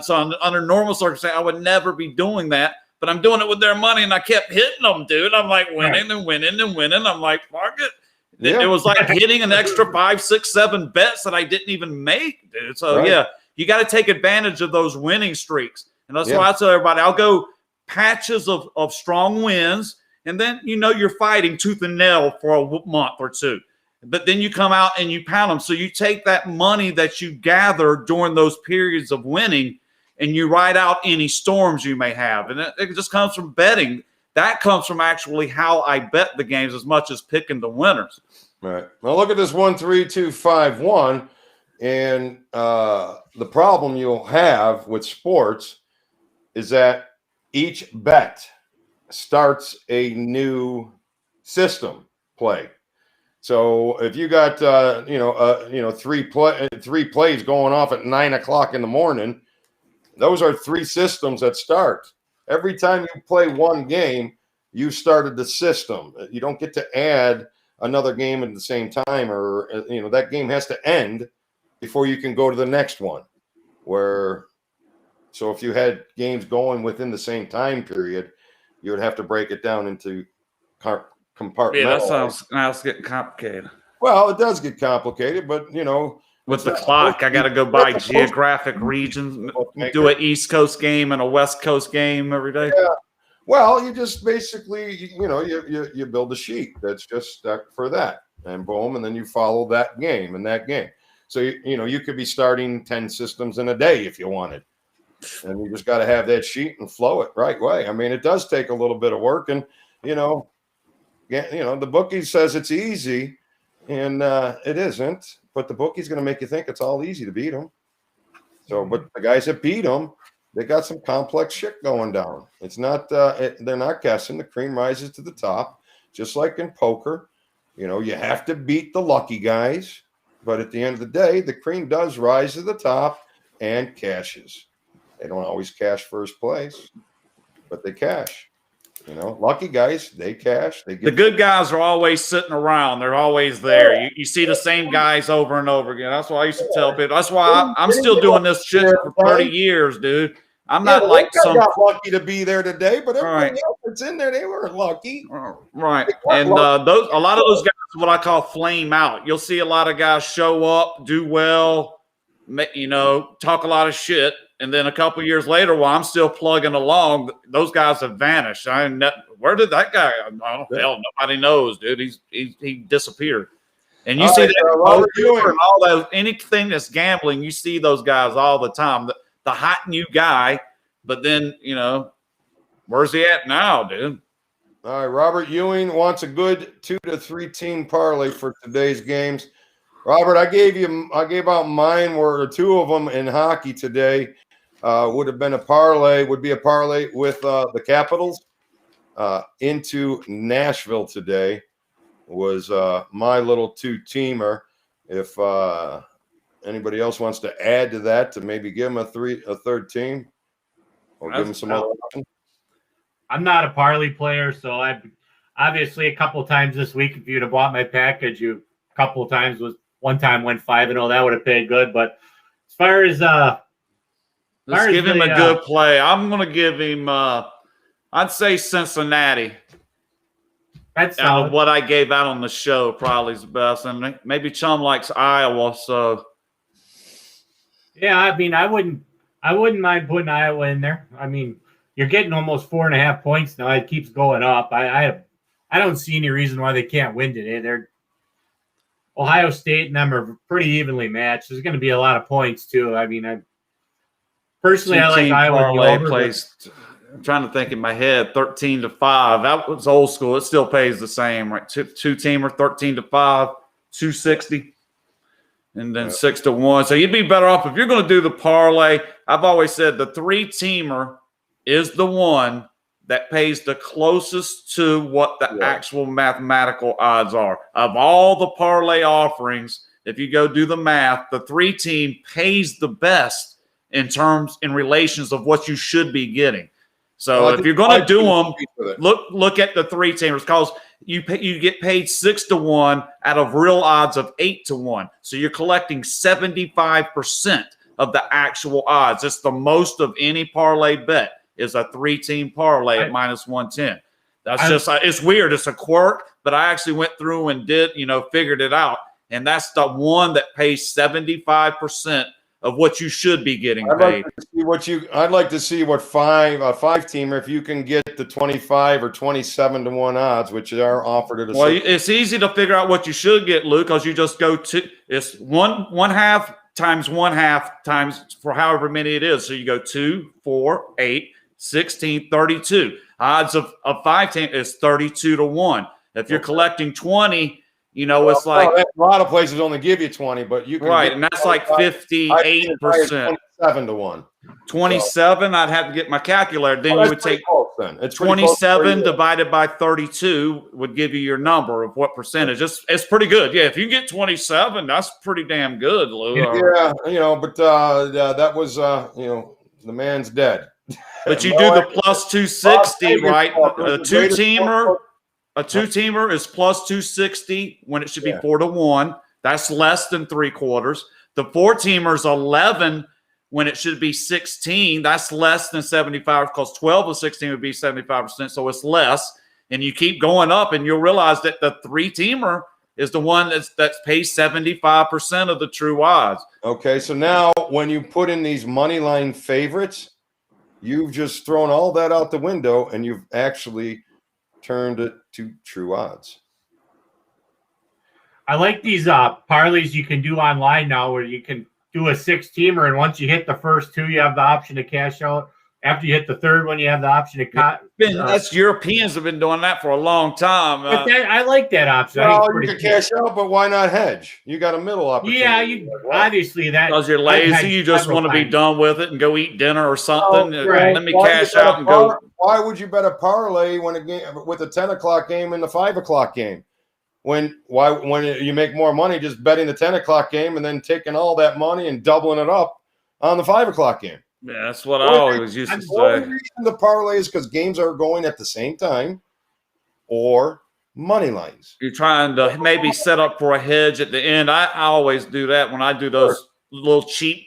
So under normal circumstances, I would never be doing that, but I'm doing it with their money, and I kept hitting them, dude. I'm like winning and winning and winning. I'm like, fuck it. Yeah. It was like hitting an extra 5, 6, 7 bets that I didn't even make, dude. So, you got to take advantage of those winning streaks. And that's why I tell everybody, I'll go patches of strong wins, and then you're fighting tooth and nail for a month or 2. But then you come out and you pound them. So you take that money that you gather during those periods of winning, and you ride out any storms you may have. And it just comes from betting. That comes from actually how I bet the games as much as picking the winners. Right. Now look at this 1, 3, 2, 5, 1. And the problem you'll have with sports is that each bet starts a new system play. So if you got 3 plays going off at 9 o'clock in the morning, those are 3 systems that start. Every time you play one game, you started the system. You don't get to add another game at the same time, or that game has to end before you can go to the next one. So if you had games going within the same time period, you would have to break it down into compartmentals. Yeah, that sounds getting complicated. Well, it does get complicated, but with the clock. I got to go by geographic regions, do an East Coast game and a West Coast game every day. Yeah. Well, you just basically, you build a sheet that's just stuck for that, and boom, and then you follow that game and that game. So, you could be starting 10 systems in a day if you wanted. And you just got to have that sheet and flow it right way. I mean, it does take a little bit of work, and, the bookie says it's easy, and it isn't. But the bookie's going to make you think it's all easy to beat them. So, but the guys that beat them, they got some complex shit going down. It's not, they're not guessing. The cream rises to the top, just like in poker. You have to beat the lucky guys. But at the end of the day, the cream does rise to the top and cashes. They don't always cash first place, but they cash. Lucky guys, they cash. The good guys are always sitting around. They're always there. You see the same guys over and over again. That's why I used to tell people. That's why I'm still doing this shit for 30 years, dude. I'm not like some. Got lucky to be there today, but everybody else that's in there, they weren't lucky. Right, and a lot of those guys, what I call flame out. You'll see a lot of guys show up, do well, talk a lot of shit, and then a couple years later, while I'm still plugging along, those guys have vanished. Where did that guy? Oh, hell, nobody knows, dude. He disappeared. And you see that and all those, anything that's gambling, you see those guys all the time. The hot new guy, but then, where's he at now, dude? All right, Robert Ewing wants a good 2 to 3 team parlay for today's games. Robert, I gave out mine, were 2 of them in hockey today. Would be a parlay with the Capitals into Nashville today. Was my little 2-teamer. If anybody else wants to add to that, to maybe give them a third team, or give them some other option. I'm not a parlay player, so I've obviously a couple of times this week. If you'd have bought my package, one time went 5-0. That would have paid good. But as far as let's give him a good play. I'm going to give him. I'd say Cincinnati. That's out of what I gave out on the show, probably is the best, and maybe Chum likes Iowa, so. Yeah, I mean, I wouldn't mind putting Iowa in there. I mean, you're getting almost 4.5 points now. It keeps going up. I don't see any reason why they can't win today. They're Ohio State and them are pretty evenly matched. There's going to be a lot of points too. I mean, I like Iowa placed. I'm trying to think in my head, 13-5. That was old school. It still pays the same, right? 2-teamer, 13-5, 260. And then 6-1. So you'd be better off if you're going to do the parlay. I've always said the 3-teamer is the one that pays the closest to what the actual mathematical odds are. Of all the parlay offerings, if you go do the math, the 3-team pays the best in relations of what you should be getting. So if you're going to do them, look at the 3-teamers, because you get paid 6-1 out of real odds of 8-1. So you're collecting 75% of the actual odds. It's the most of any parlay bet is a 3-team parlay at -110. It's weird. It's a quirk, but I actually went through and figured it out. And that's the one that pays 75% of what you should be getting paid. I'd like to see what a 5-teamer, if you can get the 25 or 27-1 odds, which are offered at a. Well, it's easy to figure out what you should get, Luke, because you just go to it's one half times 1/2 times for however many it is. So you go 2, 4, 8, 16, 32. Odds of 5-team is 32-1. If you're collecting 20. It's like a lot of places only give you 20, but you can and that's like 58%. 27-1. 27, I'd have to get my calculator. Then you would take 27 divided by 32 would give you your number of what percentage. It's pretty good. Yeah, if you get 27, that's pretty damn good, Lou. Yeah, but that was the man's dead. But you do the plus 260, right? A 2-teamer. A 2-teamer is plus 260 when it should be 4-1. That's less than 3/4. The 4-teamer is 11 when it should be 16. That's less than 75, because 12 of 16 would be 75%. So it's less. And you keep going up, and you'll realize that the 3-teamer is the one that pays 75% of the true odds. Okay, so now when you put in these money line favorites, you've just thrown all that out the window and you've actually turned it to true odds. I like these parlays you can do online now where you can do a 6-teamer, and once you hit the first 2, you have the option to cash out. After you hit the third one, you have the option to cut. That's Europeans have been doing that for a long time. But I like that option. Well, you can cash out, but why not hedge? You got a middle opportunity. Yeah, obviously that. Because you're lazy, you just want to be done with it and go eat dinner or something. Right. Let me cash out and go. Why would you bet a parlay when with a 10 o'clock game and the 5 o'clock game? When you make more money just betting the 10 o'clock game and then taking all that money and doubling it up on the 5 o'clock game? Yeah, that's what I always used to say. The reason the parlay is because games are going at the same time, or money lines. You're trying to maybe set up for a hedge at the end. I always do that when I do those little cheap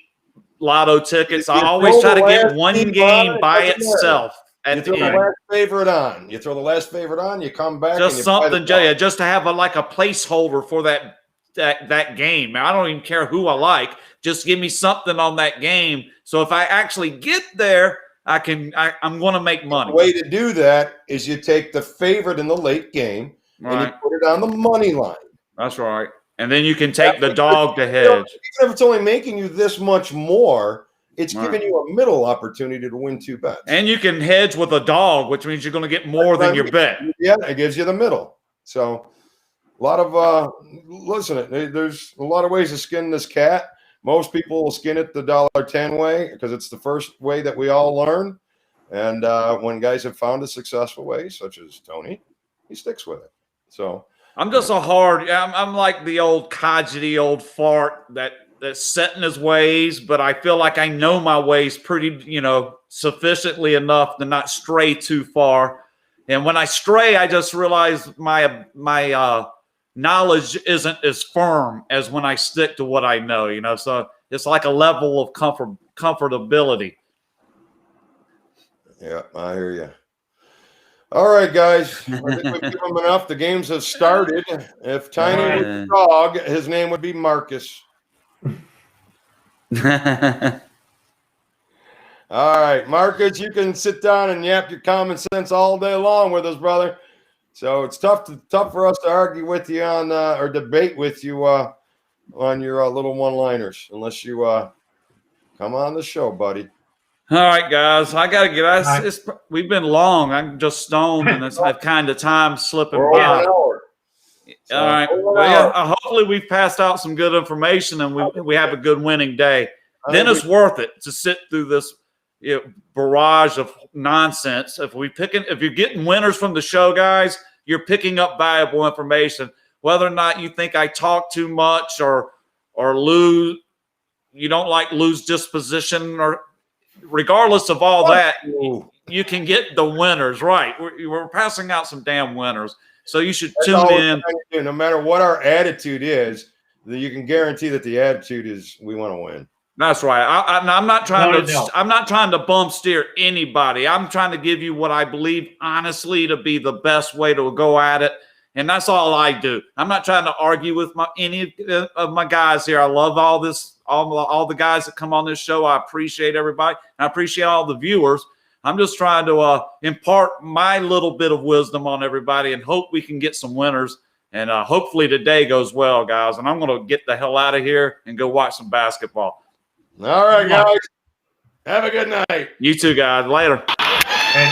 lotto tickets. I always try to get one game by itself. You throw the last favorite on. You throw the last favorite on. You come back. Just something, just to have a placeholder for that game. I don't even care who I like. Just give me something on that game. So if I actually get there, I'm going to make money. The way to do that is you take the favorite in the late game and you put it on the money line. That's right. And then you can take the dog to hedge. Even if it's only making you this much more, it's giving you a middle opportunity to win 2 bets. And you can hedge with a dog, which means you're going to get more than your bet. Yeah, it gives you the middle. So a lot of listen, there's a lot of ways to skin this cat. Most people will skin it the $1.10 way because it's the first way that we all learn. And when guys have found a successful way, such as Tony, he sticks with it. So I'm just I'm like the old codgety old fart that's set in his ways, but I feel like I know my ways pretty, sufficiently enough to not stray too far. And when I stray, I just realize my knowledge isn't as firm as when I stick to what I know, so it's like a level of comfortability. Yeah, I hear you. All right, guys. I think we've given them enough. The games have started. If Tiny was a dog, his name would be Marcus. All right, Marcus, you can sit down and yap your common sense all day long with us, brother. So it's tough for us to argue with you on or debate with you on your little one-liners, unless you come on the show, buddy. All right, guys, I gotta get us. We've been long. I'm just stoned, and I've kind of time slipping by. All right. Well, hopefully we've passed out some good information, and we have a good winning day. Then it's worth it to sit through this barrage of nonsense. If you're getting winners from the show, guys, you're picking up valuable information. Whether or not you think I talk too much or Lou, you don't like Lou's disposition, or regardless of all that, you can get the winners. Right. We're passing out some damn winners. So you should tune in. No matter what our attitude is, you can guarantee that the attitude is we want to win. That's right. I'm not trying I'm not trying to bum steer anybody. I'm trying to give you what I believe honestly to be the best way to go at it, and that's all I do. I'm not trying to argue with any of my guys here. I love all the guys that come on this show. I appreciate everybody. I appreciate all the viewers. I'm just trying to impart my little bit of wisdom on everybody and hope we can get some winners. And hopefully today goes well, guys. And I'm going to get the hell out of here and go watch some basketball. All right, guys. Have a good night. You too, guys. Later. And